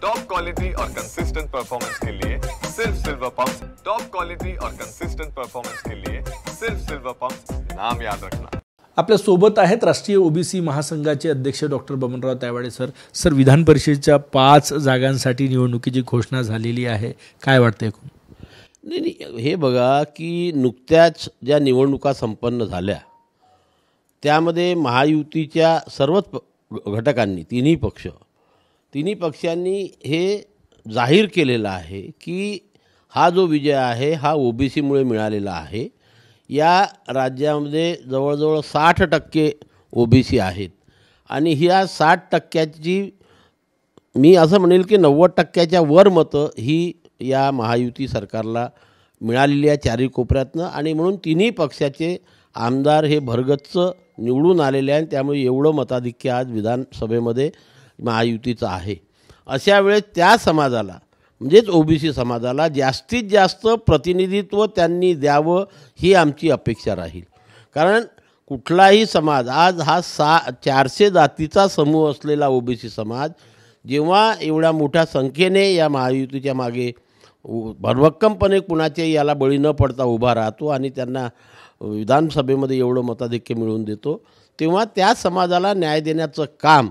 Top quality और consistent performance के लिए सिर्फ सिल्वर पंप्स। टॉप क्वालिटी और कंसिस्टेंट परफॉर्मेंस के लिए सिर्फ सिल्वर पंप्स, नाम याद रखना। आपल्या सोबत आहेत राष्ट्रीय ओबीसी महासंघाचे अध्यक्ष doctor Babanrao Taywade sir. Sir, विधान परिषदेच्या 5 जागांसाठी निवडणुकीची घोषणा झालेली आहे, काय वाटतंय? नाही, हे बघा की नुकत्याच ज्या निवडणुका संपन्न झाल्या त्यामध्ये महायुतीच्या सर्वच घटकांनी तिन्ही पक्षांनी हे जाहीर केलेलं आहे की हा जो विजय आहे हा ओबीसीमुळे मिळालेला आहे। या राज्यामध्ये जवळजवळ 60% ओबीसी आहेत आणि ह्या 60%ची मी असं म्हणेल की 90%च्या वर मतं ही या महायुती सरकारला मिळालेली आहे चारी कोपऱ्यातनं, आणि म्हणून तिन्ही पक्षाचे आमदार हे भरगच्च निवडून आलेले आहेत। त्यामुळे एवढं मताधिक्य आज विधानसभेमध्ये महायुतीचं आहे। अशा वेळेस त्या समाजाला म्हणजेच ओबीसी समाजाला जास्तीत जास्त प्रतिनिधित्व त्यांनी द्यावं ही आमची अपेक्षा राहील। कारण कुठलाही समाज आज हा 400 जातीचा समूह असलेला ओबीसी समाज जेव्हा एवढ्या मोठ्या संख्येने या महायुतीच्या मागे भरभक्कमपणे कुणाचे याला बळी न पडता उभा राहतो आणि त्यांना विधानसभेमध्ये एवढं मताधिक्य मिळवून देतो, तेव्हा त्या समाजाला न्याय देण्याचं काम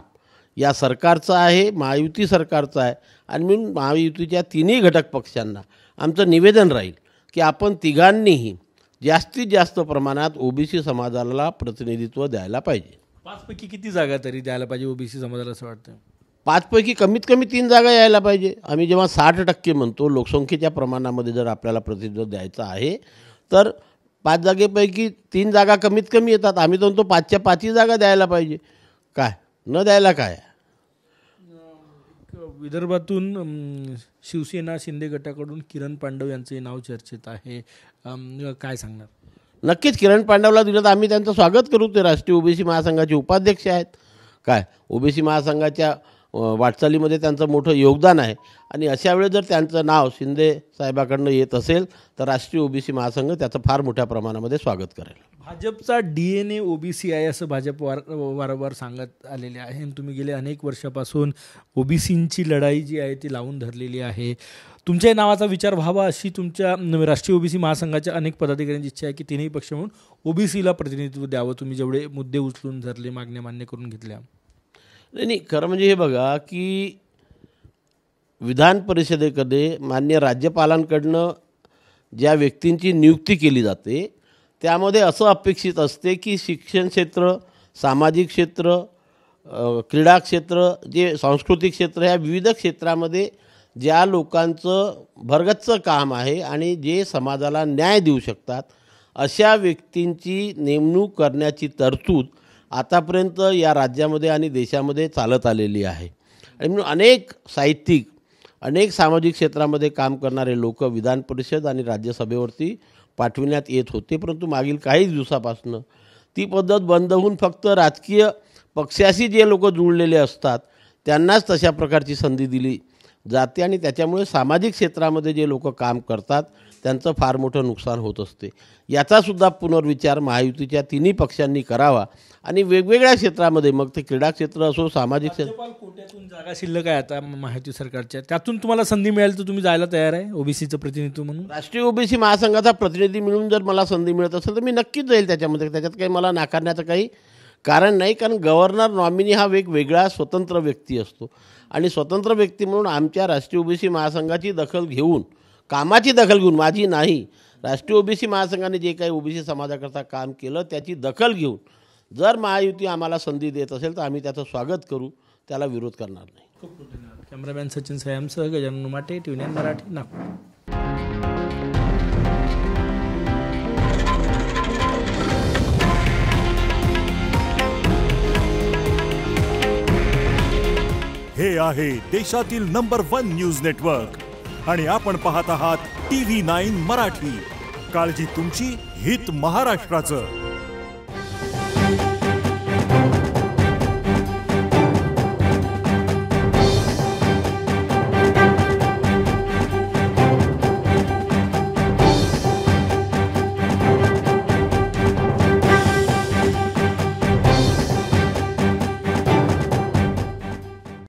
या सरकारचं आहे, महायुती सरकारचं आहे। आणि म्हणून महायुतीच्या तिन्ही घटक पक्षांना आमचं निवेदन राहील की आपण तिघांनीही जास्तीत जास्त प्रमाणात ओबीसी समाजाला प्रतिनिधित्व द्यायला पाहिजे। 5 पैकी किती जागा तरी द्यायला पाहिजे ओबीसी समाजाला असं वाटतं? 5 पैकी कमीत कमी 3 जागा यायला पाहिजे। आम्ही जेव्हा 60% म्हणतो लोकसंख्येच्या प्रमाणामध्ये जर आपल्याला प्रतिनिधित्व द्यायचं आहे तर 5 जागेपैकी 3 जागा कमीत कमी येतात। आम्ही तर म्हणतो 5च्या 5 जागा द्यायला पाहिजे, काय न द्यायला काय। विदर्भातून शिवसेना शिंदे गटाकडून किरण पांडव यांचे नाव चर्चेत आहे, काय सांगणार? नक्कीच किरण पांडवला दिलं तर आम्ही त्यांचं स्वागत करू। ते राष्ट्रीय ओबीसी महासंघाचे उपाध्यक्ष आहेत। काय ओबीसी महासंघाच्या वाटचालीमध्ये त्यांचं मोठं योगदान आहे आणि अशा वेळेस जर त्यांचं नाव शिंदे साहेबाकडनं येत असेल तर राष्ट्रीय ओबीसी महासंघ त्याचं फार मोठ्या प्रमाणामध्ये स्वागत करेल। भाजपचा DNA ओबीसी आहे असं भाजप वारंवार सांगत आलेले आहे। तुम्ही गेले अनेक वर्षापासून ओबीसींची लढाई जी आहे ती लावून धरलेली आहे। तुमच्या नावाचा विचार व्हावा अशी तुमच्या राष्ट्रीय ओबीसी महासंघाच्या अनेक पदाधिकाऱ्यांची इच्छा आहे की तिन्ही पक्ष म्हणून ओबीसीला प्रतिनिधित्व द्यावं। तुम्ही जेवढे मुद्दे उचलून धरले, मागण्या मान्य करून घेतल्या। नाही, खरं म्हणजे हे बघा की विधान परिषदेकडे मान्य राज्यपालांकडनं ज्या व्यक्तींची नियुक्ती केली जाते त्यामध्ये असं अपेक्षित असते की शिक्षण क्षेत्र, सामाजिक क्षेत्र, क्रीडा क्षेत्र, जे सांस्कृतिक क्षेत्र, या विविध क्षेत्रामध्ये ज्या लोकांचं भरगच्च काम आहे आणि जे समाजाला न्याय देऊ शकतात अशा व्यक्तींची नेमणूक करण्याची तरतूद आतापर्यंत या राज्यामध्ये आणि देशामध्ये चालत आलेली आहे। आणि म्हणून अनेक साहित्यिक, अनेक सामाजिक क्षेत्रामध्ये काम करणारे लोक विधान परिषद आणि राज्यसभेवरती पाठविण्यात येत होते, परंतु मागील काही दिवसापासून ती पद्धत बंद होऊन फक्त राजकीय पक्षाशी जे लोक जुळलेले असतात त्यांनाच तशा प्रकारची संधी दिली जाते आणि त्याच्यामुळे सामाजिक क्षेत्रामध्ये जे लोक काम करतात त्यांचं फार मोठं नुकसान होत असते। याचासुद्धा पुनर्विचार महायुतीच्या तिन्ही पक्षांनी करावा आणि वेगवेगळ्या क्षेत्रामध्ये, मग ते क्रीडा क्षेत्र असो, सामाजिक क्षेत्र, कोट्यातून जागा शिल्लक आहे आता महायुती सरकारच्या, त्यातून तुम्हाला संधी मिळाली तर तुम्ही जायला तयार आहे ओबीसीचं प्रतिनिधित्व म्हणून? राष्ट्रीय ओबीसी महासंघाचा प्रतिनिधी म्हणून जर मला संधी मिळत असेल तर मी नक्कीच जाईल त्याच्यामध्ये। त्याच्यात काही मला नाकारण्याचं काही कारण नाही, कारण गव्हर्नर नॉमिनी हा वेगळा स्वतंत्र व्यक्ती असतो आणि स्वतंत्र व्यक्ती म्हणून आमच्या राष्ट्रीय ओबीसी महासंघाची दखल घेऊन, कामाची दखल घेऊन, माझी नाही, राष्ट्रीय ओबीसी महासंघाने जे काही ओबीसी समाजाकरता काम केलं त्याची दखल घेऊन जर महायुती आम्हाला संधी देत असेल तर आम्ही त्याचं स्वागत करू, त्याला विरोध करणार नाही। खूप खूप धन्यवाद। कॅमेरामॅन सचिन सयामसह गजानन माटे, TVN मराठी, नागपूर। हे आहे देशातील नंबर 1 न्यूज नेटवर्क आणि आपण पाहत आहात TV9 मराठी। काळजी तुमची, हित महाराष्ट्राचं।